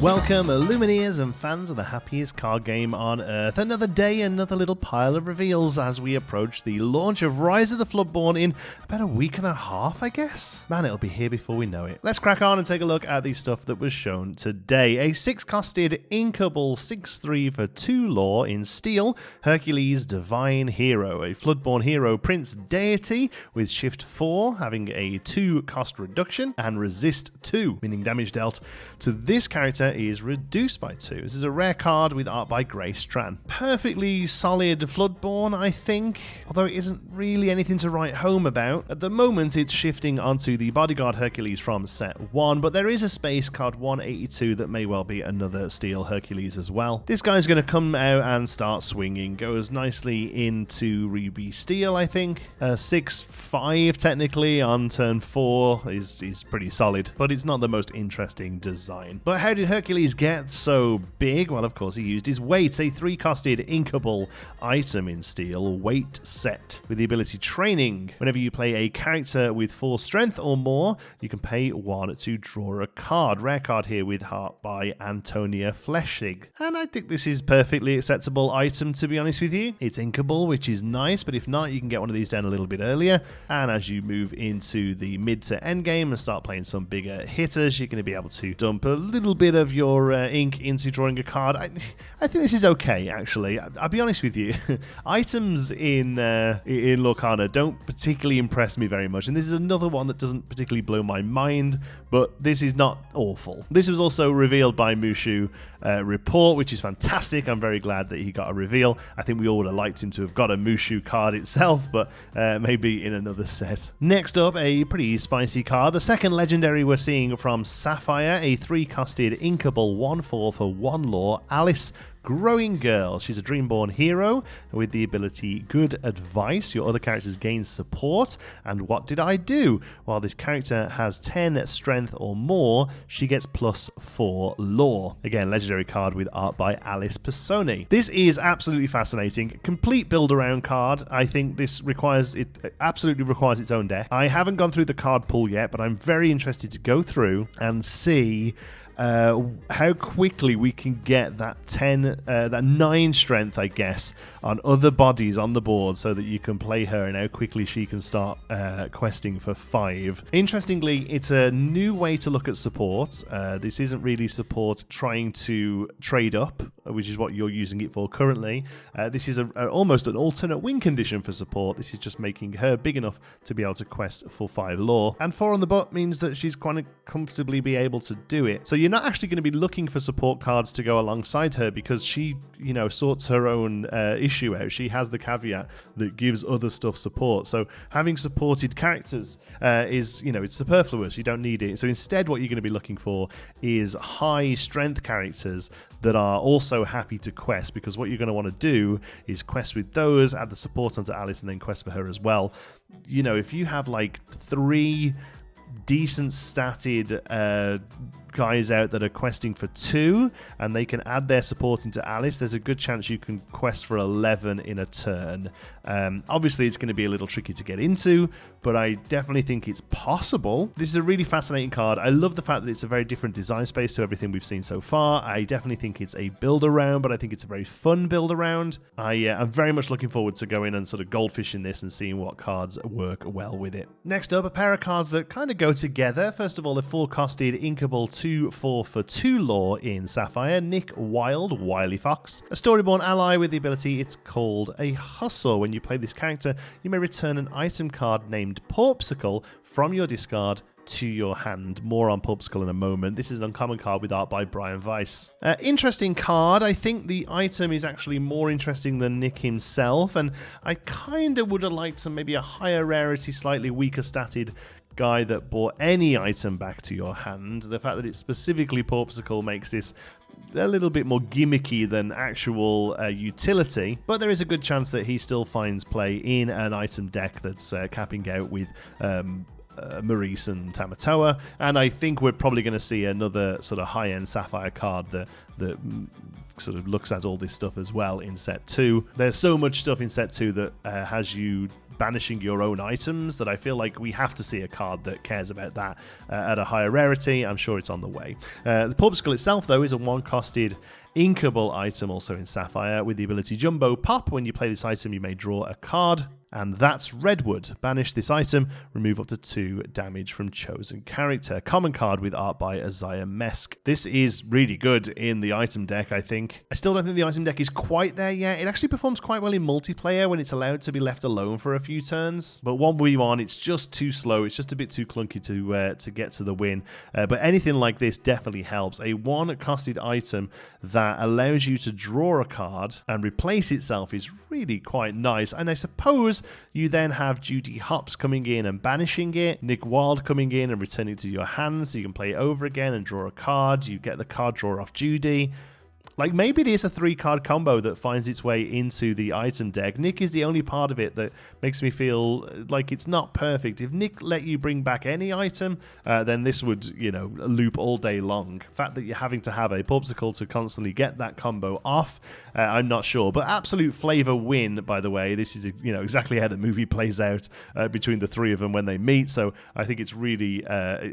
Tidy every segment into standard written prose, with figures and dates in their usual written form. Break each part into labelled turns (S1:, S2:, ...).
S1: Welcome, Lumineers and fans of the happiest card game on Earth. Another day, another little pile of reveals as we approach the launch of Rise of the Floodborn in about a week and a half, I guess. Man, it'll be here before we know it. Let's crack on and take a look at the stuff that was shown today. A 6-costed inkable 6/3 for 2 lore in steel, Hercules Divine Hero. A Floodborn hero Prince Deity with Shift 4, having a 2 cost reduction, and Resist 2, meaning damage dealt to this character is reduced by 2. This is a rare card with art by Gray Strand. Perfectly solid Floodborn, I think, although it isn't really anything to write home about. At the moment, it's shifting onto the Bodyguard Hercules from set 1, but there is a space card 182 that may well be another steel Hercules as well. This guy's going to come out and start swinging. Goes nicely into Ruby Steel, I think. 6/5 technically on turn 4 is pretty solid, but it's not the most interesting design. But how did Hercules get so big? Well, of course, he used his weight, a 3-costed inkable item in steel, weight set, with the ability Training. Whenever you play a character with 4 strength or more, you can pay 1 to draw a card. Rare card here with Heart by Antonia Fleshig. And I think this is perfectly acceptable item, to be honest with you. It's inkable, which is nice, but if not, you can get one of these down a little bit earlier. And as you move into the mid to end game and start playing some bigger hitters, you're going to be able to dump a little bit of your ink into drawing a card. I think this is okay, actually. I'll be honest with you. Items in Lorcana don't particularly impress me very much, and this is another one that doesn't particularly blow my mind, but this is not awful. This was also revealed by Mushu Report, which is fantastic. I'm very glad that he got a reveal. I think we all would have liked him to have got a Mushu card itself, but maybe in another set. Next up, a pretty spicy card. The second legendary we're seeing from Sapphire, a 3-costed inkable 1/4 for 1 lore, Alice Growing Girl. She's a Dreamborn hero with the ability Good Advice. Your other characters gain support. And what did I do? While this character has 10 strength or more, she gets +4 lore. Again, legendary card with art by Alice Persone. This is absolutely fascinating. Complete build-around card. I think this absolutely requires its own deck. I haven't gone through the card pool yet, but I'm very interested to go through and see how quickly we can get that 9 strength, I guess, on other bodies on the board so that you can play her, and how quickly she can start questing for 5. Interestingly, it's a new way to look at support. This isn't really support trying to trade up, which is what you're using it for currently. This is almost an alternate win condition for support. This is just making her big enough to be able to quest for 5 lore. And 4 on the butt means that she's quite comfortably be able to do it. So you're not actually going to be looking for support cards to go alongside her, because she, sorts her own issue out. She has the caveat that gives other stuff support. So having supported characters is, it's superfluous. You don't need it. So instead, what you're going to be looking for is high strength characters that are also happy to quest, because what you're going to want to do is quest with those, add the support onto Alice, and then quest for her as well. If you have like 3 decent statted guys out that are questing for 2, and they can add their support into Alice, there's a good chance you can quest for 11 in a turn. Obviously, it's going to be a little tricky to get into, but I definitely think it's possible. This is a really fascinating card. I love the fact that it's a very different design space to everything we've seen so far. I definitely think it's a build-around, but I think it's a very fun build-around. I'm very much looking forward to going and sort of goldfishing this and seeing what cards work well with it. Next up, a pair of cards that kind of go together. First of all, a 4-costed inkable 2/4 for 2 lore in Sapphire, Nick Wild, Wily Fox. A Storyborn ally with the ability it's called a Hustle. When you play this character, you may return an item card named Porpsicle from your discard to your hand. More on Porpsicle in a moment. This is an uncommon card with art by Brian Weiss. Interesting card. I think the item is actually more interesting than Nick himself, and I kind of would have liked some maybe a higher rarity, slightly weaker statted guy that brought any item back to your hand. The fact that it's specifically Porpsicle makes this a little bit more gimmicky than actual utility, but there is a good chance that he still finds play in an item deck that's capping out with Maurice and Tamatoa, and I think we're probably going to see another sort of high-end Sapphire card that sort of looks at all this stuff as well in set 2. There's so much stuff in set 2 that has you banishing your own items that I feel like we have to see a card that cares about that at a higher rarity. I'm sure it's on the way. The Pulpskull itself, though, is a 1-costed inkable item also in Sapphire with the ability Jumbo Pop. When you play this item, you may draw a card. And that's Redwood. Banish this item, remove up to 2 damage from chosen character. Common card with art by Isaiah Mesk. This is really good in the item deck, I think. I still don't think the item deck is quite there yet. It actually performs quite well in multiplayer when it's allowed to be left alone for a few turns. But 1v1, it's just too slow. It's just a bit too clunky to get to the win. But anything like this definitely helps. A 1-costed item that allows you to draw a card and replace itself is really quite nice. And I suppose you then have Judy Hopps coming in and banishing it, Nick Wilde coming in and returning it to your hand so you can play it over again and draw a card. You get the card draw off Judy. Like, maybe it is a 3-card combo that finds its way into the item deck. Nick is the only part of it that makes me feel like it's not perfect. If Nick let you bring back any item, then this would, loop all day long. The fact that you're having to have a Pulpsicle to constantly get that combo off, I'm not sure. But absolute flavor win, by the way. This is, exactly how the movie plays out between the 3 of them when they meet. So I think it's really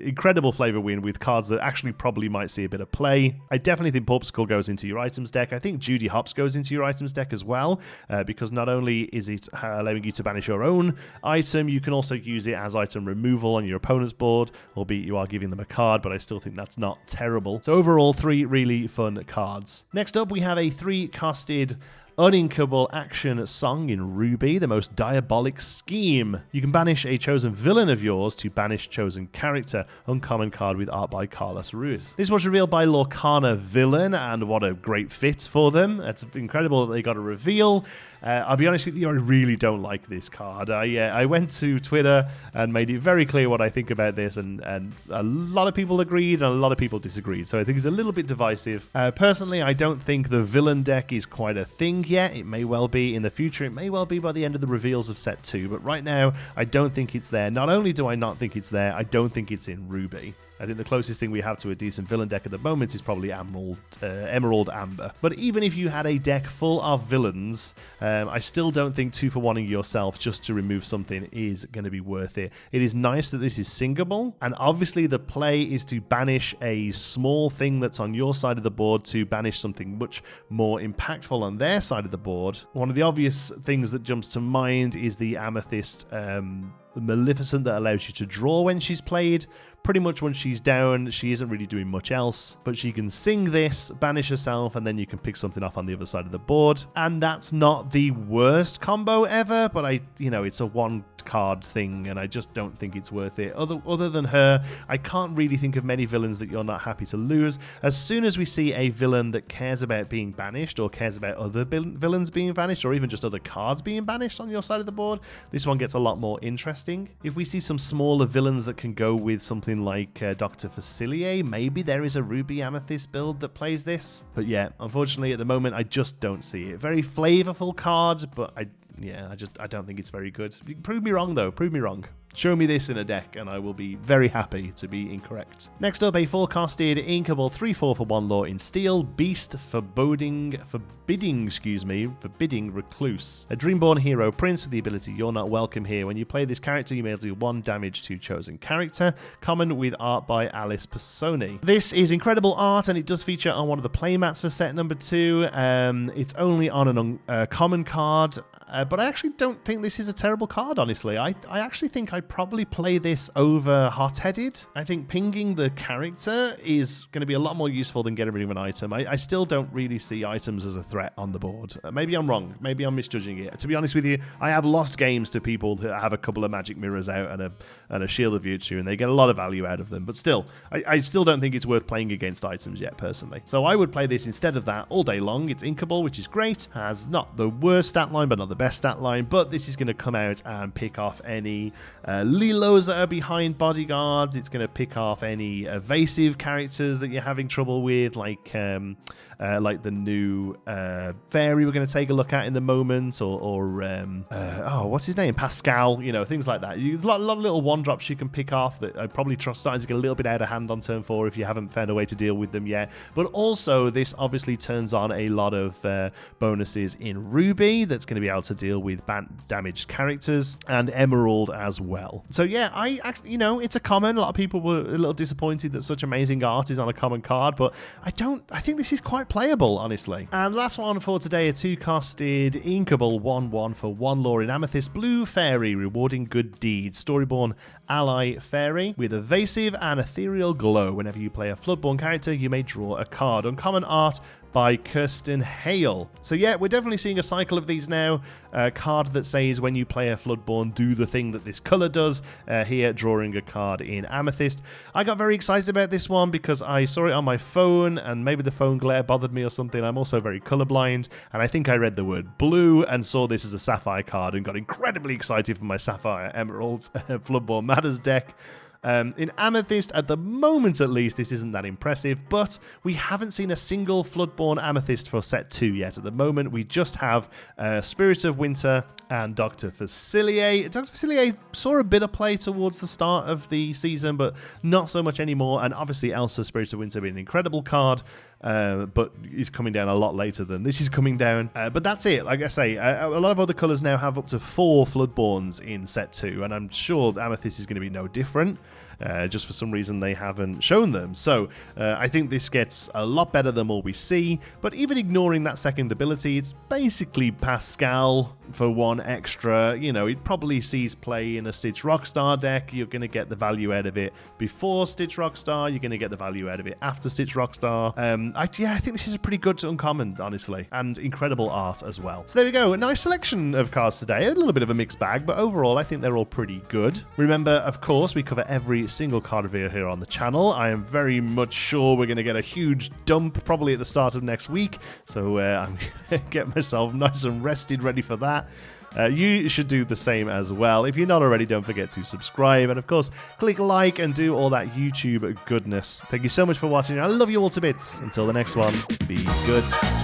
S1: incredible flavor win with cards that actually probably might see a bit of play. I definitely think Pulpsicle goes into your items deck. I think Judy Hopps goes into your items deck as well, because not only is it allowing you to banish your own item, you can also use it as item removal on your opponent's board, albeit you are giving them a card, but I still think that's not terrible. So overall, 3 really fun cards. Next up, we have a 3-costed uninkable action song in Ruby, the most diabolic scheme. You can banish a chosen villain of yours to banish chosen character. Uncommon card with art by Carlos Ruiz. This was revealed by Lorcana Villain, and what a great fit for them. It's incredible that they got a reveal. I'll be honest with you, I really don't like this card. I went to Twitter and made it very clear what I think about this, and a lot of people agreed and a lot of people disagreed, so I think it's a little bit divisive. Personally, I don't think the villain deck is quite a thing yet. It may well be in the future. It may well be by the end of the reveals of set 2, but right now, I don't think it's there. Not only do I not think it's there, I don't think it's in Ruby. I think the closest thing we have to a decent villain deck at the moment is probably Emerald Amber. But even if you had a deck full of villains, I still don't think 2-for-1ing yourself just to remove something is going to be worth it. It is nice that this is singable, and obviously the play is to banish a small thing that's on your side of the board to banish something much more impactful on their side of the board. One of the obvious things that jumps to mind is the Amethyst Maleficent that allows you to draw when she's played. Pretty much when she's down, she isn't really doing much else, but she can sing this, banish herself, and then you can pick something off on the other side of the board. And that's not the worst combo ever, but it's a 1-card thing, and I just don't think it's worth it. Other than her, I can't really think of many villains that you're not happy to lose. As soon as we see a villain that cares about being banished, or cares about other villains being banished, or even just other cards being banished on your side of the board, this one gets a lot more interesting. If we see some smaller villains that can go with something like Dr. Facilier, maybe there is a Ruby Amethyst build that plays this. But yeah, unfortunately at the moment I just don't see it. Very flavorful card, but I don't think it's very good. Prove me wrong though, prove me wrong. Show me this in a deck and I will be very happy to be incorrect. Next up, a 4-costed inkable 3/4 for 1 lore in steel, Beast Forbidding Recluse. A Dreamborn hero prince with the ability You're Not Welcome Here. When you play this character, you may do 1 damage to chosen character. Common with art by Alice Pisoni. This is incredible art and it does feature on one of the playmats for set number 2. It's only on a common card. But I actually don't think this is a terrible card, honestly. I actually think I'd probably play this over Hot-Headed. I think pinging the character is going to be a lot more useful than getting rid of an item. I still don't really see items as a threat on the board. Maybe I'm wrong. Maybe I'm misjudging it. To be honest with you, I have lost games to people who have a couple of magic mirrors out and a Shield of Virtue, and they get a lot of value out of them. But still, I still don't think it's worth playing against items yet, personally. So I would play this instead of that all day long. It's inkable, which is great. Has not the worst stat line, but not the best stat line. But this is going to come out and pick off any Lilos that are behind bodyguards. It's going to pick off any evasive characters that you're having trouble with, like like the new fairy we're going to take a look at in the moment, or what's his name? Pascal, you know, things like that. There's a lot of little one-drops you can pick off that I probably starting to get a little bit out of hand on turn 4 if you haven't found a way to deal with them yet. But also, this obviously turns on a lot of bonuses in Ruby that's going to be able to deal with damaged characters, and Emerald as well. So yeah, it's a common. A lot of people were a little disappointed that such amazing art is on a common card, but I think this is quite playable, honestly. And last one for today, a 2-costed Inkable 1/1 for 1 lore in Amethyst, blue fairy, rewarding good deeds. Storyborn ally fairy with evasive and ethereal glow. Whenever you play a Floodborn character, you may draw a card. Uncommon art by Kirsten Hale. So yeah, we're definitely seeing a cycle of these now. A card that says when you play a Floodborn, do the thing that this colour does. Here, drawing a card in Amethyst. I got very excited about this one because I saw it on my phone, and maybe the phone glare bothered me or something. I'm also very colourblind, and I think I read the word blue and saw this as a Sapphire card and got incredibly excited for my Sapphire Emeralds Floodborn Matters deck. In Amethyst, at the moment at least, this isn't that impressive, but we haven't seen a single Floodborn Amethyst for set 2 yet. At the moment, we just have Spirit of Winter and Dr. Facilier. Dr. Facilier saw a bit of play towards the start of the season, but not so much anymore, and obviously Elsa, Spirit of Winter being an incredible card, but is coming down a lot later than this is coming down. But that's it. Like I say, a lot of other colours now have up to 4 Floodborns in set 2, and I'm sure Amethyst is going to be no different. Just for some reason they haven't shown them. So I think this gets a lot better than what we see, but even ignoring that second ability, it's basically Pascal for 1 extra. You know, it probably sees play in a Stitch Rockstar deck. You're going to get the value out of it before Stitch Rockstar. You're going to get the value out of it after Stitch Rockstar. I think this is a pretty good uncommon, honestly, and incredible art as well. So there we go. A nice selection of cards today. A little bit of a mixed bag, but overall I think they're all pretty good. Remember, of course, we cover every single card reveal here on the channel. I am very much sure we're going to get a huge dump probably at the start of next week, so I'm going to get myself nice and rested, ready for that. You should do the same as well. If you're not already, don't forget to subscribe, and of course click like and do all that YouTube goodness. Thank you so much for watching. I love you all to bits. Until the next one, be good.